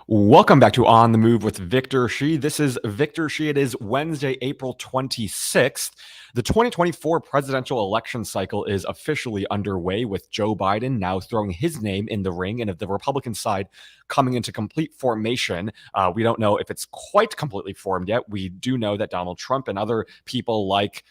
Welcome back to On the Move with Victor Shi. This is Victor Shi. It is Wednesday, April 26th. The 2024 presidential election cycle is officially underway, with Joe Biden now throwing his name in the ring, and of the Republican side coming into complete formation. We don't know if it's quite completely formed yet. We do know that Donald Trump and other people like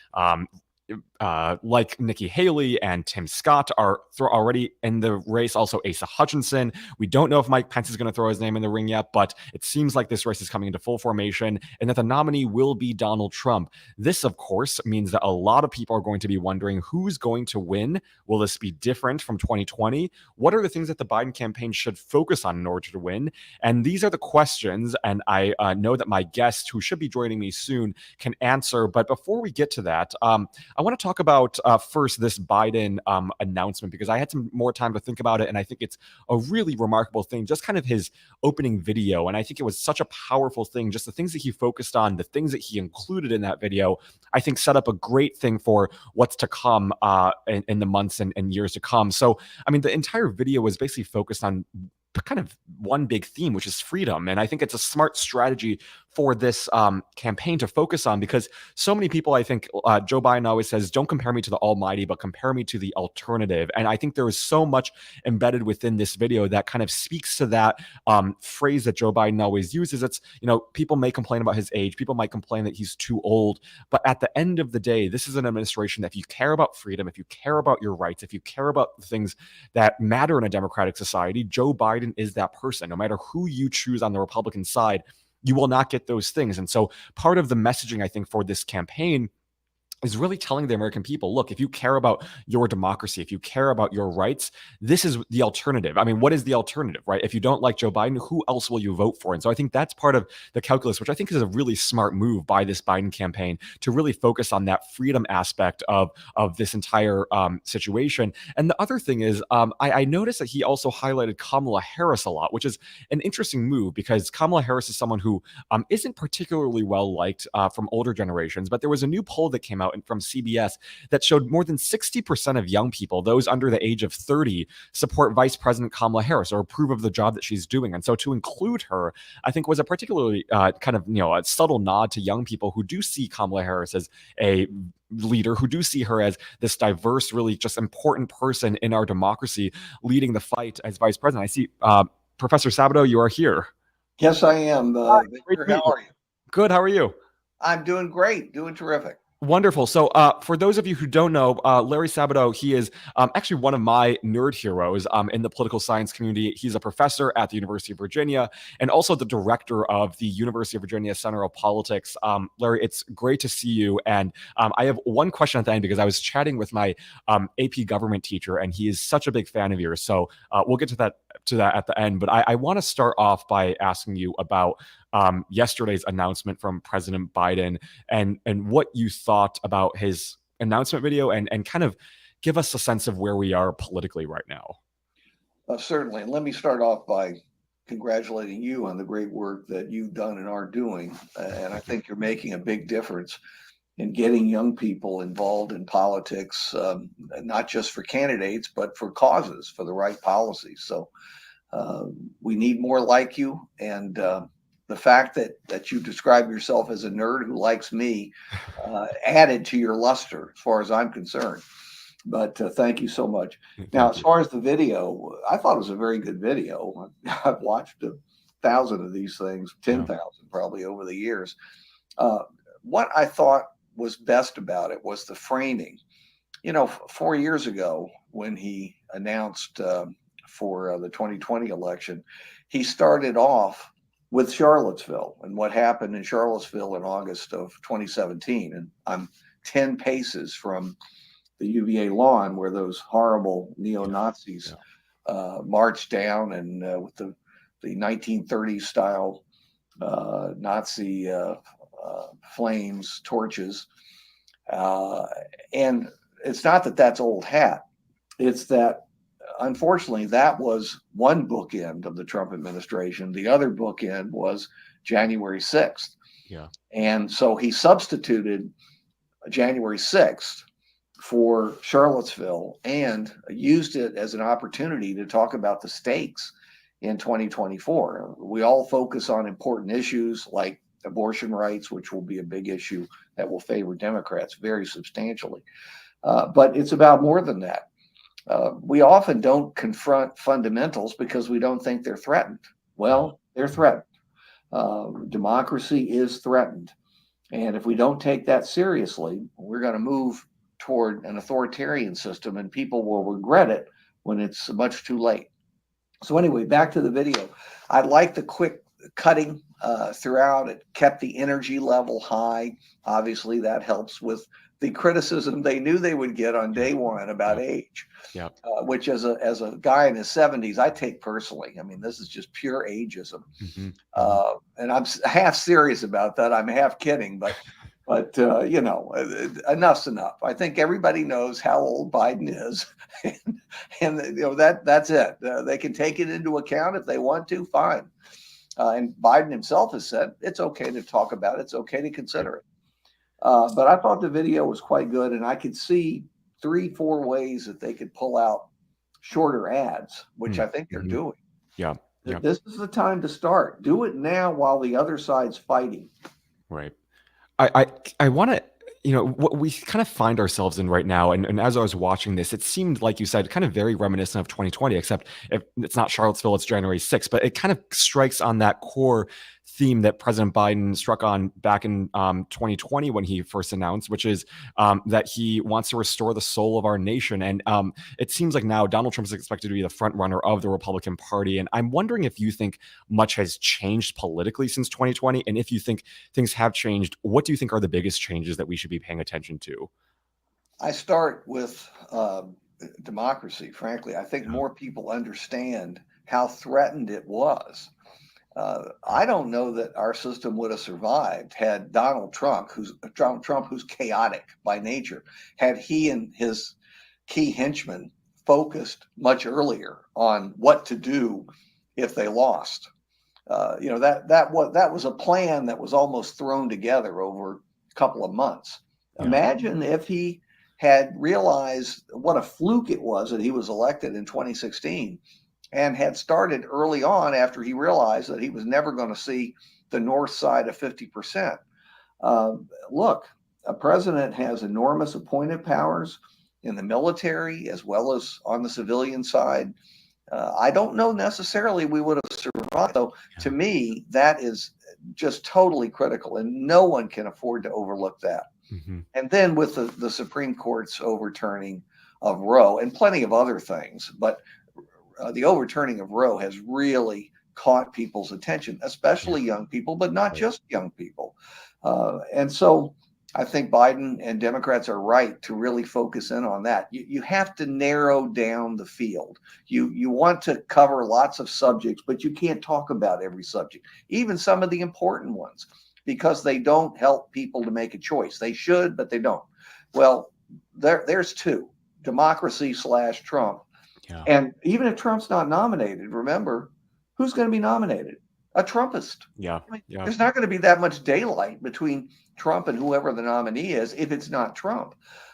Nikki Haley and Tim Scott are already in the race. Also, Asa Hutchinson. We don't know if Mike Pence is going to throw his name in the ring yet, but it seems like this race is coming into full formation and that the nominee will be Donald Trump. This, of course, means that a lot of people are going to be wondering who's going to win. Will this be different from 2020? What are the things that the Biden campaign should focus on in order to win? And these are the questions, and I know that my guest, who should be joining me soon, can answer. But before we get to that, I want to talk about first this Biden announcement, because I had some more time to think about it, and I think it's a really remarkable thing, just kind of his opening video. And I think it was such a powerful thing, just the things that he focused on, the things that he included in that video, I think set up a great thing for what's to come in the months and years to come. So, I mean, the entire video was basically focused on kind of one big theme, which is freedom. And I think it's a smart strategy for this campaign to focus on, because so many people, I think Joe Biden always says, don't compare me to the almighty, but compare me to the alternative. And I think there is so much embedded within this video that kind of speaks to that phrase that Joe Biden always uses. It's, people may complain about his age. People might complain that he's too old. But at the end of the day, this is an administration that if you care about freedom, if you care about your rights, if you care about the things that matter in a democratic society, Joe Biden is that person. No matter who you choose on the Republican side, you will not get those things. And so part of the messaging, I think, for this campaign is really telling the American people, look, if you care about your democracy, if you care about your rights, this is the alternative. I mean, what is the alternative, right? If you don't like Joe Biden, who else will you vote for? And so I think that's part of the calculus, which I think is a really smart move by this Biden campaign to really focus on that freedom aspect of this entire situation. And the other thing is, I noticed that he also highlighted Kamala Harris a lot, which is an interesting move, because Kamala Harris is someone who isn't particularly well liked from older generations. But there was a new poll that came out from CBS that showed more than 60% of young people, those under the age of 30, support Vice President Kamala Harris or approve of the job that she's doing. And so to include her, I think, was a particularly kind of, a subtle nod to young people who do see Kamala Harris as a leader, who do see her as this diverse, really just important person in our democracy leading the fight as vice president. I see Professor Sabato, you are here. Yes, I am. Victor, how are you? Good. How are you? I'm doing great, doing terrific. Wonderful. So for those of you who don't know, Larry Sabato, he is actually one of my nerd heroes in the political science community. He's a professor at the University of Virginia and also the director of the University of Virginia Center of Politics. Larry, it's great to see you. And I have one question at the end, because I was chatting with my AP government teacher, and he is such a big fan of yours. So we'll get to that at the end. But I want to start off by asking you about yesterday's announcement from President Biden and what you thought about his announcement video, and kind of give us a sense of where we are politically right now. Certainly. And let me start off by congratulating you on the great work that you've done and are doing. And I think you're making a big difference in getting young people involved in politics, not just for candidates, but for causes, for the right policies. So we need more like you. And the fact that you describe yourself as a nerd who likes me added to your luster, as far as I'm concerned. But thank you so much. Now, as far as the video, I thought it was a very good video. I've watched 1,000 of these things, 10,000 probably over the years. What I thought was best about it was the framing. 4 years ago, when he announced for the 2020 election, he started off with Charlottesville and what happened in Charlottesville in August of 2017. And I'm 10 paces from the UVA lawn where those horrible neo-Nazis marched down, and with the 1930s style Nazi flames, torches. And it's not that that's old hat. It's that, unfortunately, that was one bookend of the Trump administration. The other bookend was January 6th. Yeah. And so he substituted January 6th for Charlottesville and used it as an opportunity to talk about the stakes in 2024. We all focus on important issues like abortion rights, which will be a big issue that will favor Democrats very substantially. But it's about more than that. We often don't confront fundamentals because we don't think they're threatened. Well, they're threatened. Democracy is threatened. And if we don't take that seriously, we're going to move toward an authoritarian system, and people will regret it when it's much too late. So anyway, back to the video. I like the quick cutting throughout. It kept the energy level high. Obviously, that helps with the criticism they knew they would get on day one about age, which as a guy in his 70s, I take personally. I mean, this is just pure ageism. And I'm half serious about that. I'm half kidding, but you know, enough's enough. I think everybody knows how old Biden is, and you know that's it. They can take it into account if they want to. Fine. And Biden himself has said it's okay to talk about it. It's okay to consider it. But I thought the video was quite good, and I could see 3-4 ways that they could pull out shorter ads, which I think they're doing. This is the time to start. Do it now while the other side's fighting. Right. I want to, you know, what we kind of find ourselves in right now, and as I was watching this, it seemed, like you said, kind of very reminiscent of 2020, except it's not Charlottesville, it's January 6th, but it kind of strikes on that core theme that President Biden struck on back in 2020 when he first announced, which is that he wants to restore the soul of our nation. And it seems like now Donald Trump is expected to be the front runner of the Republican Party. And I'm wondering if you think much has changed politically since 2020. And if you think things have changed, what do you think are the biggest changes that we should be paying attention to? I start with democracy, frankly. I think more people understand how threatened it was. I don't know that our system would have survived had Donald Trump, who's chaotic by nature, had he and his key henchmen focused much earlier on what to do if they lost. You know, that was a plan that was almost thrown together over a couple of months. Imagine if he had realized what a fluke it was that he was elected in 2016 and had started early on after he realized that he was never going to see the north side of 50%. Look, a president has enormous appointed powers in the military as well as on the civilian side. I don't know necessarily we would have survived, though. To me, that is just totally critical, and no one can afford to overlook that. And then with the Supreme Court's overturning of Roe and plenty of other things, but the overturning of Roe has really caught people's attention, especially young people, but not just young people. And so I think Biden and Democrats are right to really focus in on that. You have to narrow down the field. You want to cover lots of subjects, but you can't talk about every subject, even some of the important ones, because they don't help people to make a choice. They should, but they don't. Well, there's two: democracy / Trump. And even if Trump's not nominated, remember, who's going to be nominated? A Trumpist. I mean, there's not going to be that much daylight between Trump and whoever the nominee is if it's not Trump.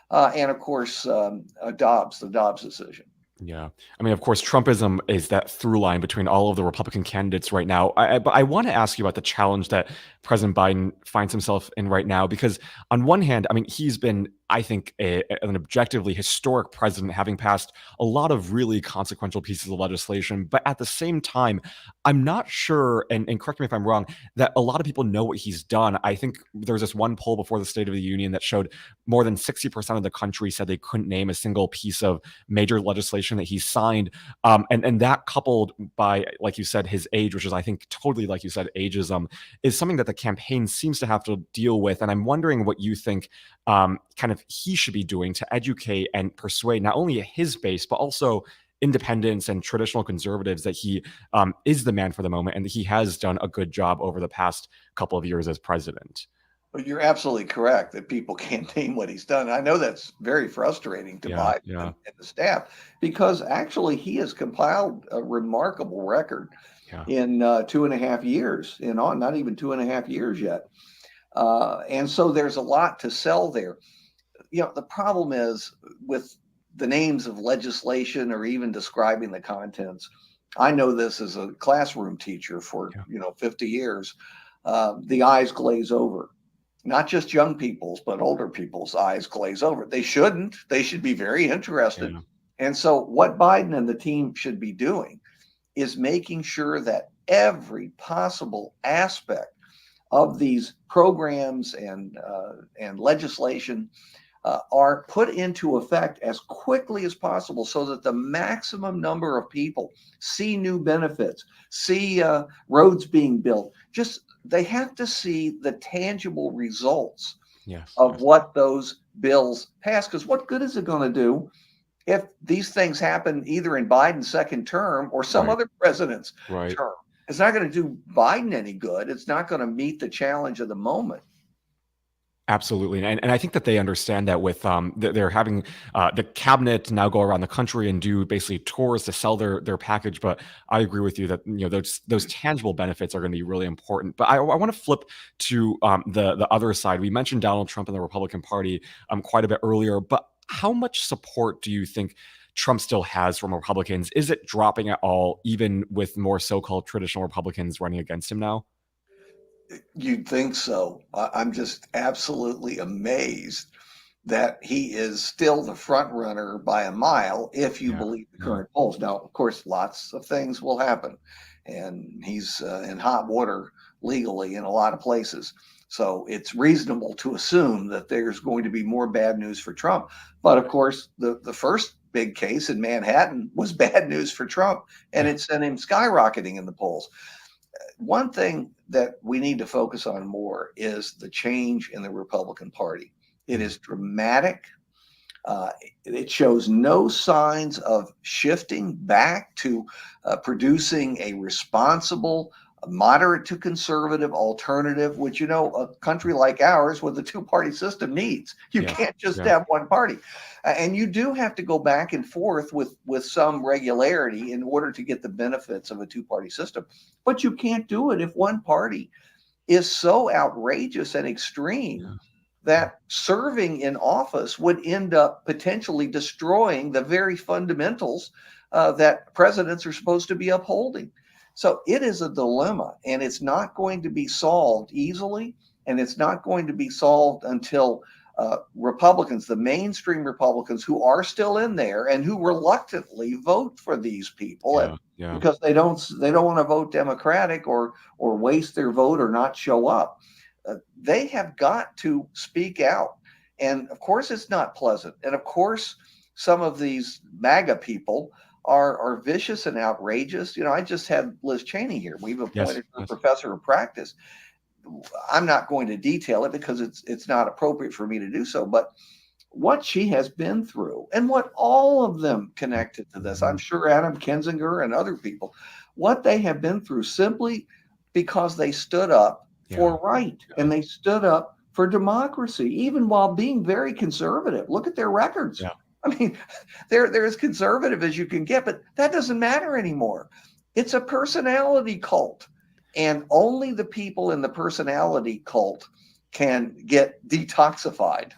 And of course, the Dobbs decision. I mean, of course, Trumpism is that through line between all of the Republican candidates right now. But I want to ask you about the challenge that President Biden finds himself in right now, because on one hand, I mean, he's been, I think, an objectively historic president, having passed a lot of really consequential pieces of legislation. But at the same time, I'm not sure, and correct me if I'm wrong, that a lot of people know what he's done. I think there was this one poll before the State of the Union that showed more than 60% of the country said they couldn't name a single piece of major legislation that he signed. And that, coupled by, like you said, his age, which is, I think, totally, like you said, ageism, is something that the campaign seems to have to deal with. And I'm wondering what you think kind of he should be doing to educate and persuade not only his base, but also independents and traditional conservatives that he is the man for the moment and that he has done a good job over the past couple of years as president. Well, you're absolutely correct that people can't name what he's done. I know that's very frustrating to Biden and the staff, because actually he has compiled a remarkable record in 2.5 years, not even 2.5 years yet. And so there's a lot to sell there. You know, the problem is with the names of legislation or even describing the contents, I know this as a classroom teacher for, Yeah. 50 years. The eyes glaze over. Not just young people's, but older people's eyes glaze over. They shouldn't. They should be very interested. Yeah. And so, what Biden and the team should be doing is making sure that every possible aspect of these programs and legislation are put into effect as quickly as possible so that the maximum number of people see new benefits, see roads being built. Just they have to see the tangible results Yes. of Yes. what those bills pass. Because what good is it going to do if these things happen either in Biden's second term or some Right. other president's Right. term? It's not going to do Biden any good. It's not going to meet the challenge of the moment. Absolutely, and I think that they understand that with they're having the cabinet now go around the country and do basically tours to sell their package. But I agree with you that those tangible benefits are going to be really important. But I want to flip to the other side. We mentioned Donald Trump and the Republican Party quite a bit earlier, but how much support do you think Trump still has from Republicans? Is it dropping at all, even with more so-called traditional Republicans running against him now? You'd think so. I'm just absolutely amazed that he is still the front runner by a mile if you Yeah, believe the yeah, current polls. Now, of course, lots of things will happen, and he's in hot water legally in a lot of places. So it's reasonable to assume that there's going to be more bad news for Trump. But of course, the first big case in Manhattan was bad news for Trump, and yeah, it sent him skyrocketing in the polls. One thing that we need to focus on more is the change in the Republican Party. It mm, is dramatic. Uh, it shows no signs of shifting back to producing a responsible, moderate to conservative alternative, which, a country like ours with a two-party system needs. You yeah, can't just yeah, have one party. And you do have to go back and forth with some regularity in order to get the benefits of a two-party system. But you can't do it if one party is so outrageous and extreme yeah, yeah, that serving in office would end up potentially destroying the very fundamentals that presidents are supposed to be upholding. So it is a dilemma, and it's not going to be solved easily, and it's not going to be solved until Republicans, the mainstream Republicans who are still in there and who reluctantly vote for these people yeah, yeah. because they don't want to vote Democratic or waste their vote or not show up. They have got to speak out. And of course, it's not pleasant. And of course, some of these MAGA people are vicious and outrageous. I just had Liz Cheney here. We've Yes, appointed her yes, professor of practice. I'm not going to detail it because it's not appropriate for me to do so. But what she has been through and what all of them connected to this, I'm mhm, sure Adam Kinzinger and other people, what they have been through simply because they stood up yeah, for right yeah, and they stood up for democracy, even while being very conservative. Look at their records. yeah. I mean, they're as conservative as you can get, but that doesn't matter anymore. It's a personality cult. And only the people in the personality cult can get detoxified.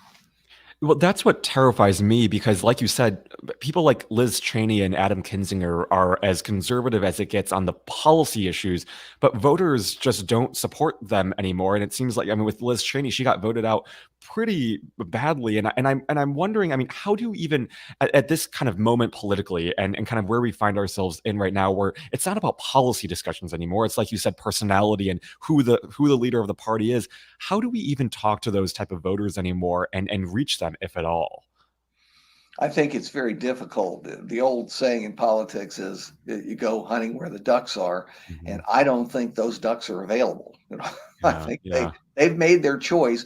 Well, that's what terrifies me because, like you said, people like Liz Cheney and Adam Kinzinger are as conservative as it gets on the policy issues, but voters just don't support them anymore. And it seems like, I mean, with Liz Cheney, she got voted out pretty badly. And I'm wondering, I mean, how do you even at this kind of moment politically and kind of where we find ourselves in right now, where it's not about policy discussions anymore. It's like you said, personality and who the leader of the party is. How do we even talk to those type of voters anymore and reach them if at all? I think it's very difficult. The old saying in politics is you go hunting where the ducks are, and Mhm. I don't think those ducks are available. I Yeah, think they yeah, they've made their choice.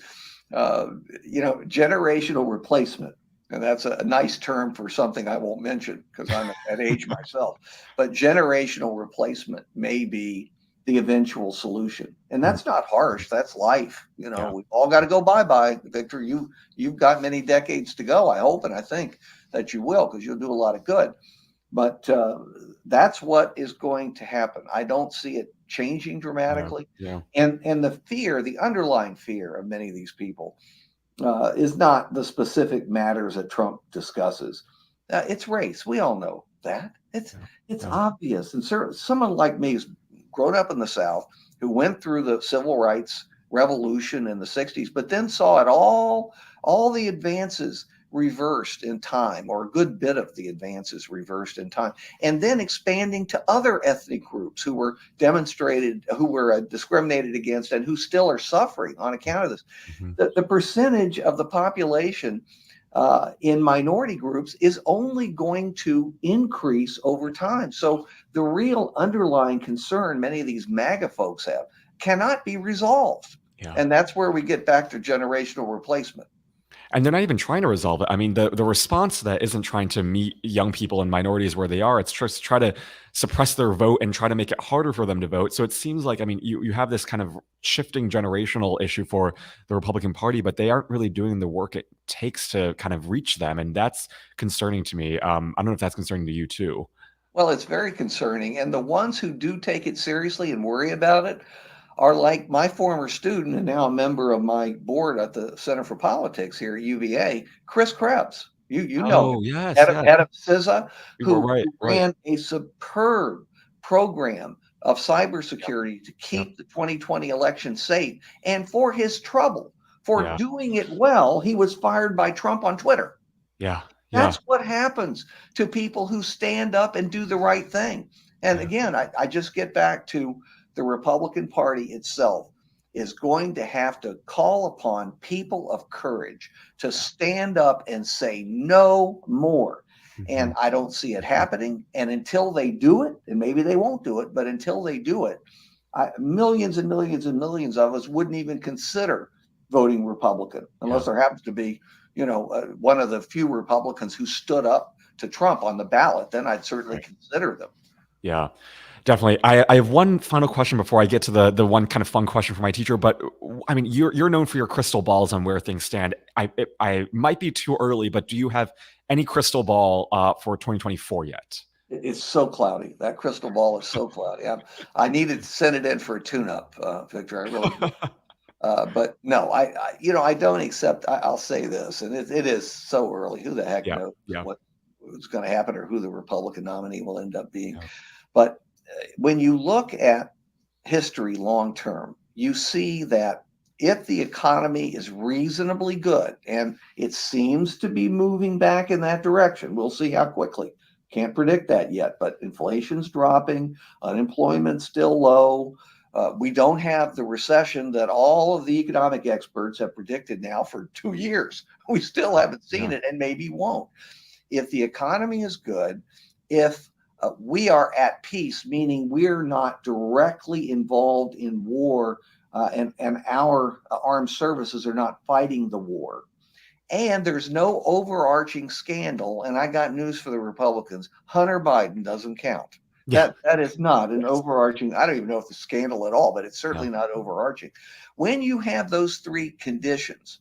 Uh, generational replacement, and that's a nice term for something I won't mention because I'm at that age myself. But generational replacement may be the eventual solution, and mm, that's not harsh. That's life. yeah, We've all got to go bye bye, Victor. You've got many decades to go. I hope and I think that you will because you'll do a lot of good. But that's what is going to happen. I don't see it changing yeah, dramatically. yeah. And the fear, the underlying fear of many of these people is not the specific matters that Trump discusses. It's race. We all know that. It's Yeah. it's Yeah. obvious, and someone like me who's grown up in the South, who went through the civil rights revolution in the '60s, but then saw it all the advances reversed in time, or a good bit of the advances reversed in time, and then expanding to other ethnic groups who were discriminated against, and who still are suffering on account of this. Mhm. The percentage of the population in minority groups is only going to increase over time. So the real underlying concern many of these MAGA folks have cannot be resolved. Yeah. And that's where we get back to generational replacement. And they're not even trying to resolve it. I mean, the response to that isn't trying to meet young people and minorities where they are. It's just try to suppress their vote and try to make it harder for them to vote. So it seems like, I mean, you have this kind of shifting generational issue for the Republican Party, but they aren't really doing the work it takes to kind of reach them, and that's concerning to me. I don't know if that's concerning to you too. Well, it's very concerning. And the ones who do take it seriously and worry about it are like my former student and now a member of my board at the Center for Politics here at UVA, Chris Krebs. You know him, Oh yes, yes. head of CISA, You were right, who right. ran a superb program of Yep, cybersecurity to yep, keep the 2020 election safe. And for his trouble, for yeah, doing it well, he was fired by Trump on Twitter. yeah, yeah, That's what happens to people who stand up and do the right thing. And yeah, again, I just get back to the Republican Party itself is going to have to call upon people of courage to yeah. stand up and say no more. Mhm, And I don't see it mhm. happening. And until they do it, and maybe they won't do it, but until they do it, millions and millions and millions of us wouldn't even consider voting Republican Yeah, unless there happens to be, one of the few Republicans who stood up to Trump on the ballot. Then I'd certainly right. consider them. Yeah, definitely. I have one final question before I get to the one kind of fun question for my teacher. But I mean, you're known for your crystal balls on where things stand. I might be too early, but do you have any crystal ball for 2024 yet? It's so cloudy. That crystal ball is so cloudy. I needed to send it in for a tune-up, Victor. I really do. But no, I don't accept. I'll say this, and it is so early. Who the heck Yeah, knows yeah, what's going to happen or who the Republican nominee will end up being? yeah, But when you look at history long term, you see that if the economy is reasonably good, and it seems to be moving back in that direction, we'll see how quickly. Can't predict that yet, but inflation's dropping, unemployment's still low. We don't have the recession that all of the economic experts have predicted now for 2 years. We still haven't seen yeah, it and maybe won't. If the economy is good, if we are at peace, meaning we're not directly involved in war, and our armed services are not fighting the war, and there's no overarching scandal. And I got news for the Republicans: Hunter Biden doesn't count. yeah, That is not an yes, overarching. I don't even know if it's a scandal at all, but it's yeah, certainly not overarching. When you have those three conditions,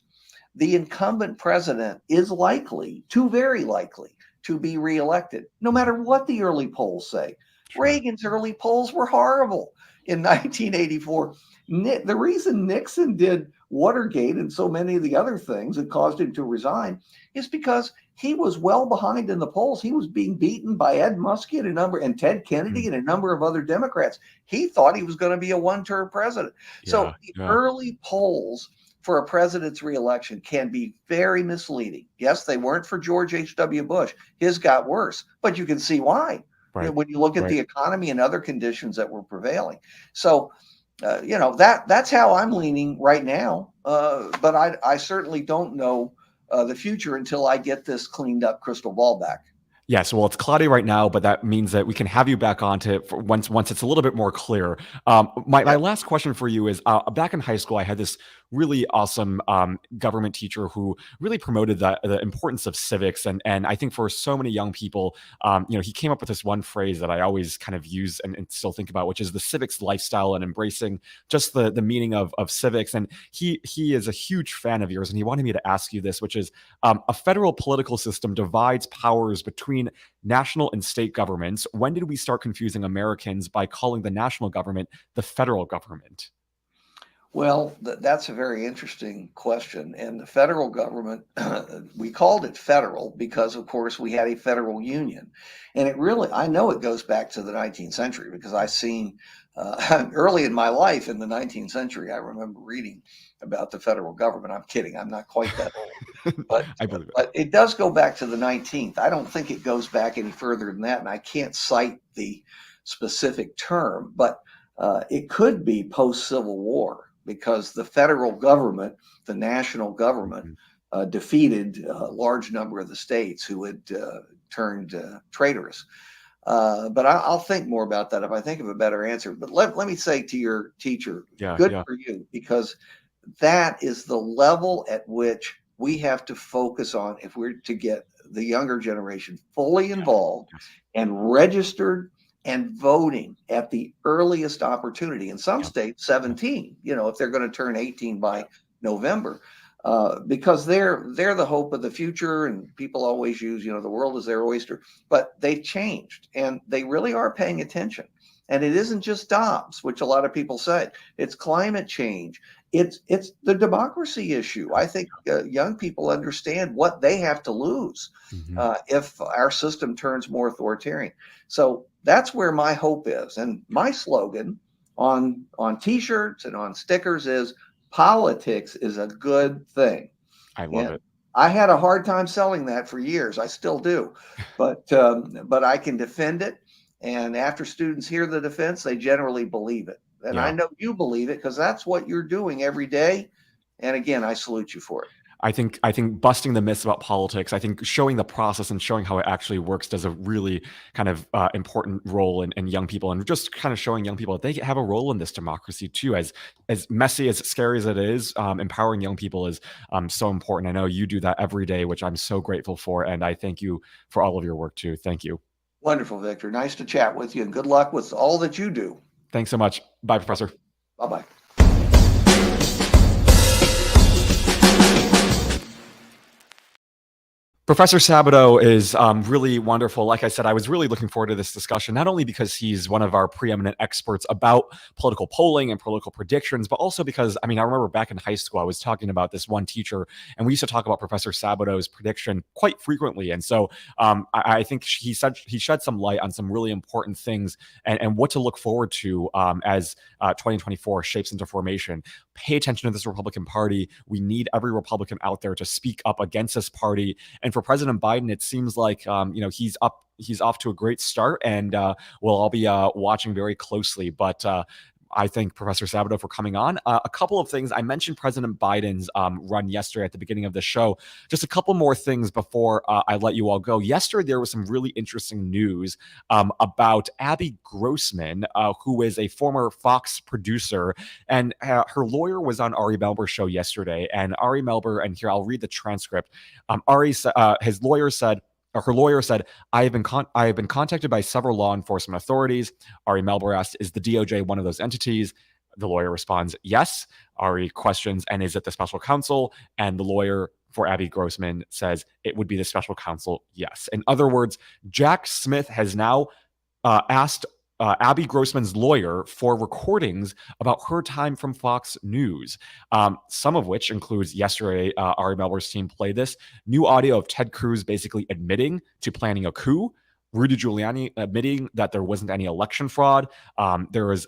the incumbent president is likely, too very likely, to be reelected, no mhm, matter what the early polls say. sure, Reagan's early polls were horrible in 1984. The reason Nixon did Watergate and so many of the other things that caused him to resign is because he was well behind in the polls. He was being beaten by Ed Muskie and Ted Kennedy mm, and a number of other Democrats. He thought he was going to be a one-term president. So yeah, the yeah, early polls for a president's reelection can be very misleading. Yes, they weren't for George H.W. Bush. His got worse, but you can see why, right, when you look at right. the economy and other conditions that were prevailing. So, that's how I'm leaning right now. But I certainly don't know the future until I get this cleaned up crystal ball back. Yes, well, it's cloudy right now, but that means that we can have you back on to for once it's a little bit more clear. My Yeah. last question for you is: back in high school, I had this really awesome government teacher who really promoted the importance of civics, and I think for so many young people, he came up with this one phrase that I always kind of use and still think about, which is the civics lifestyle and embracing just the meaning of civics. And he is a huge fan of yours, and he wanted me to ask you this, which is a federal political system divides powers between national and state governments. When did we start confusing Americans by calling the national government the federal government? Well, that's a very interesting question. And the federal government, we called it federal because, of course, we had a federal union. And it really, I know it goes back to the 19th century because I've seen early in my life in the 19th century, I remember reading about the federal government. I'm kidding, I'm not quite that old. But, I believe it. but it does go back to the 19th. I don't think it goes back any further than that. And I can't cite the specific term, but it could be post Civil War because the federal government, the national government, Mhm. defeated a large number of the states who had turned traitorous. But I'll think more about that if I think of a better answer. But let me say to your teacher, Yeah, good yeah, for you, because that is the level at which we have to focus on if we're to get the younger generation fully yes, involved yes, and registered and voting at the earliest opportunity. In some yep, states, yep, 17, if they're going to turn 18 by November, because they're the hope of the future. And people always use, the world is their oyster, but they've changed and they really are paying attention. And it isn't just Dobbs, which a lot of people say. It's climate change. It's the democracy issue. I think young people understand what they have to lose mhm. if our system turns more authoritarian. So that's where my hope is, and my slogan on T-shirts and on stickers is politics is a good thing. I love And it. I had a hard time selling that for years. I still do, but I can defend it. And after students hear the defense, they generally believe it. And I Yeah. know you believe it because that's what you're doing every day. And again, I salute you for it. I think busting the myths about politics, I think showing the process and showing how it actually works does a really kind of important role in young people, and just kind of showing young people that they have a role in this democracy too. As messy, as scary as it is, empowering young people is so important. I know you do that every day, which I'm so grateful for, and I thank you for all of your work too. Thank you. Wonderful, Victor. Nice to chat with you, and good luck with all that you do. Thanks so much. Bye, Professor. Bye bye. Professor Sabato is really wonderful. Like I said, I was really looking forward to this discussion, not only because he's one of our preeminent experts about political polling and political predictions, but also because, I remember back in high school, I was talking about this one teacher, and we used to talk about Professor Sabato's prediction quite frequently. And so I think he shed some light on some really important things and what to look forward to as 2024 shapes into formation. Pay attention to this Republican Party. We need every Republican out there to speak up against this party. And for President Biden, it seems like he's off to a great start, and we'll all be watching very closely. But I thank Professor Sabato for coming on. A couple of things. I mentioned President Biden's run yesterday at the beginning of the show. Just a couple more things before I let you all go. Yesterday, there was some really interesting news about Abby Grossman, who is a former Fox producer, and her lawyer was on Ari Melber's show yesterday. And Ari Melber, and here I'll read the transcript. His lawyer said, or her lawyer said, I have been contacted by several law enforcement authorities. Ari Melber asked, is the DOJ one of those entities? The lawyer responds, yes. Ari questions, and is it the special counsel? And the lawyer for Abby Grossman says, it would be the special counsel, yes. In other words, Jack Smith has now asked Abby Grossman's lawyer for recordings about her time from Fox News, some of which includes yesterday, Ari Melber's team played this new audio of Ted Cruz basically admitting to planning a coup. Rudy Giuliani admitting that there wasn't any election fraud. There was,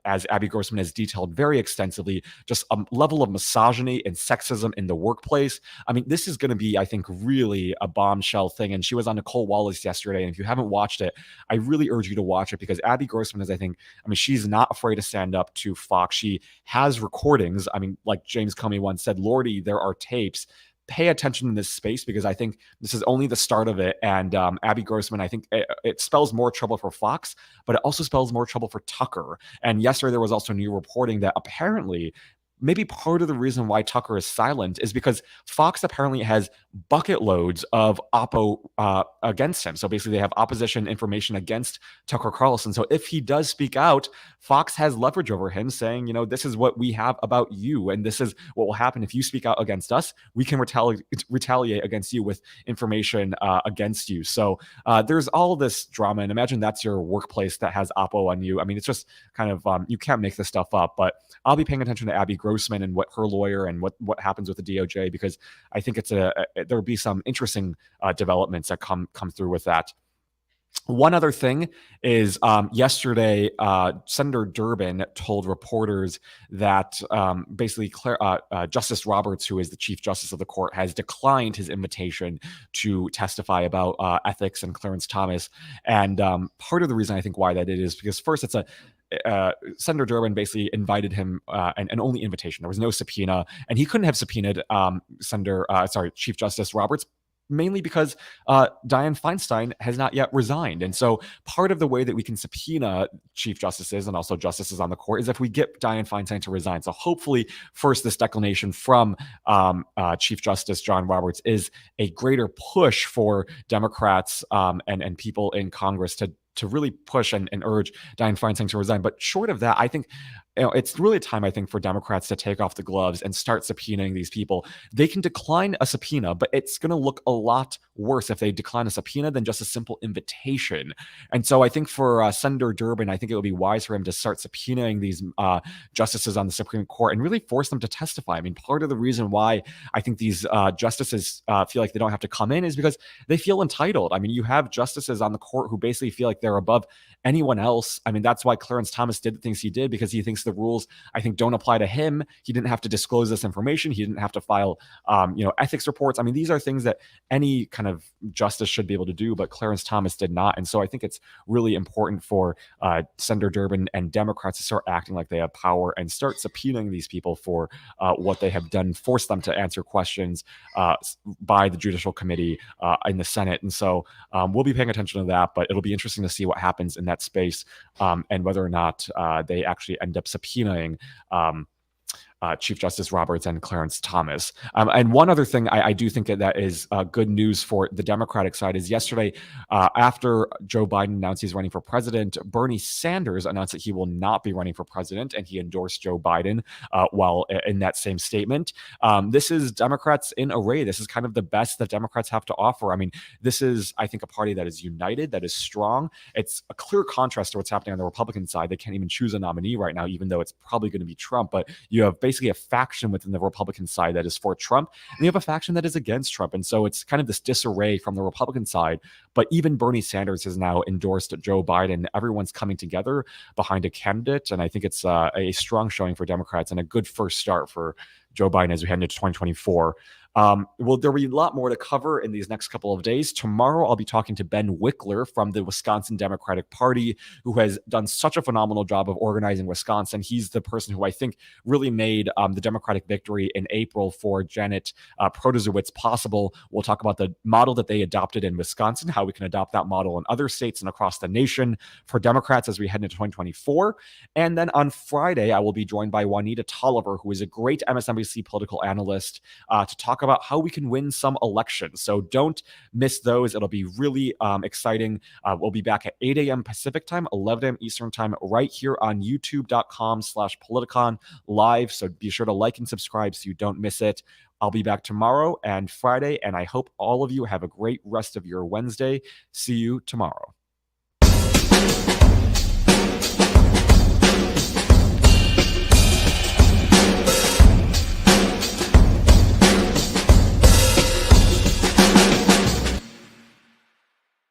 as Abby Grossman has detailed very extensively, just a level of misogyny and sexism in the workplace. This is going to be, I think, really a bombshell thing. And she was on Nicole Wallace yesterday. And if you haven't watched it, I really urge you to watch it because Abby Grossman is, she's not afraid to stand up to Fox. She has recordings. Like James Comey once said, Lordy, there are tapes. Pay attention in this space because I think this is only the start of it. And Abby Grossman, I think it spells more trouble for Fox, but it also spells more trouble for Tucker. And yesterday there was also new reporting that apparently maybe part of the reason why Tucker is silent is because Fox apparently has bucket loads of oppo against him. So basically, they have opposition information against Tucker Carlson. So if he does speak out, Fox has leverage over him, saying, this is what we have about you, and this is what will happen if you speak out against us. We can retaliate against you with information against you. So there's all this drama, and imagine that's your workplace that has oppo on you. It's just kind of you can't make this stuff up. But I'll be paying attention to Abby Grossman and what her lawyer and what happens with the DOJ, because I think there'll be some interesting developments that come through with that. One other thing is yesterday, Senator Durbin told reporters that basically Justice Roberts, who is the Chief Justice of the court, has declined his invitation to testify about ethics and Clarence Thomas. And part of the reason I think why that is because first, Senator Durbin basically invited him, and only invitation. There was no subpoena, and he couldn't have subpoenaed Chief Justice Roberts, mainly because Dianne Feinstein has not yet resigned. And so part of the way that we can subpoena chief justices and also justices on the court is if we get Dianne Feinstein to resign. So hopefully, first, this declination from Chief Justice John Roberts is a greater push for Democrats and people in Congress to really push and urge Dianne Feinstein to resign. But short of that, I think it's really time, I think, for Democrats to take off the gloves and start subpoenaing these people. They can decline a subpoena, but it's going to look a lot worse if they decline a subpoena than just a simple invitation. And so I think for Senator Durbin, I think it would be wise for him to start subpoenaing these justices on the Supreme Court and really force them to testify. I mean, part of the reason why I think these justices feel like they don't have to come in is because they feel entitled. I mean, you have justices on the court who basically feel like they're above anyone else. I mean, that's why Clarence Thomas did the things he did, because he thinks the rules, I think, don't apply to him. He didn't have to disclose this information. He didn't have to file, ethics reports. I mean, these are things that any kind of justice should be able to do, but Clarence Thomas did not. And so I think it's really important for Senator Durbin and Democrats to start acting like they have power and start subpoenaing these people for what they have done, force them to answer questions by the Judicial Committee in the Senate. And so we'll be paying attention to that, but it'll be interesting to see what happens in that space and whether or not they actually end up subpoenaing Chief Justice Roberts and Clarence Thomas. And one other thing I do think that is good news for the Democratic side is yesterday, after Joe Biden announced he's running for president, Bernie Sanders announced that he will not be running for president, and he endorsed Joe Biden while in that same statement. This is Democrats in array. This is kind of the best that Democrats have to offer. I mean, this is, I think, a party that is united, that is strong. It's a clear contrast to what's happening on the Republican side. They can't even choose a nominee right now, even though it's probably going to be Trump. But you have basically a faction within the Republican side that is for Trump, and you have a faction that is against Trump. And so it's kind of this disarray from the Republican side. But even Bernie Sanders has now endorsed Joe Biden. Everyone's coming together behind a candidate. And I think it's a strong showing for Democrats and a good first start for Joe Biden as we head into 2024. Well, there'll be a lot more to cover in these next couple of days. Tomorrow, I'll be talking to Ben Wickler from the Wisconsin Democratic Party, who has done such a phenomenal job of organizing Wisconsin. He's the person who I think really made the Democratic victory in April for Janet Protasiewicz possible. We'll talk about the model that they adopted in Wisconsin, how we can adopt that model in other states and across the nation for Democrats as we head into 2024. And then on Friday, I will be joined by Juanita Tolliver, who is a great MSNBC political analyst, to talk about how we can win some elections. So don't miss those. It'll be really exciting. We'll be back at 8 a.m. Pacific time, 11 a.m. Eastern time, right here on youtube.com/Politicon live. So be sure to like and subscribe so you don't miss it. I'll be back tomorrow and Friday, and I hope all of you have a great rest of your Wednesday. See you tomorrow.